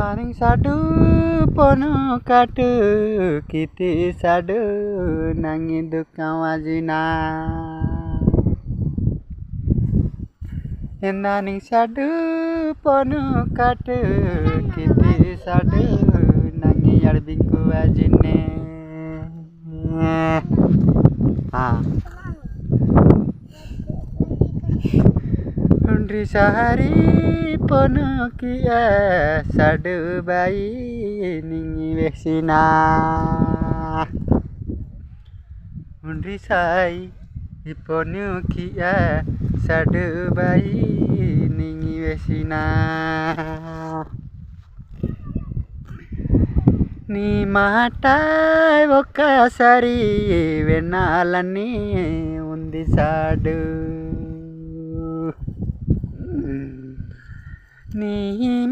Paling sadu pono katu kiti sadu nangin dukang wajina naning sadu pono katu kiti sadu nangin yar bingku wajine Undri sehari pono kia sadu bayi ningi vesina Undri sai pono kia sadu bayi ningi vesina Ni matai bokasari venalani undi sadu Ni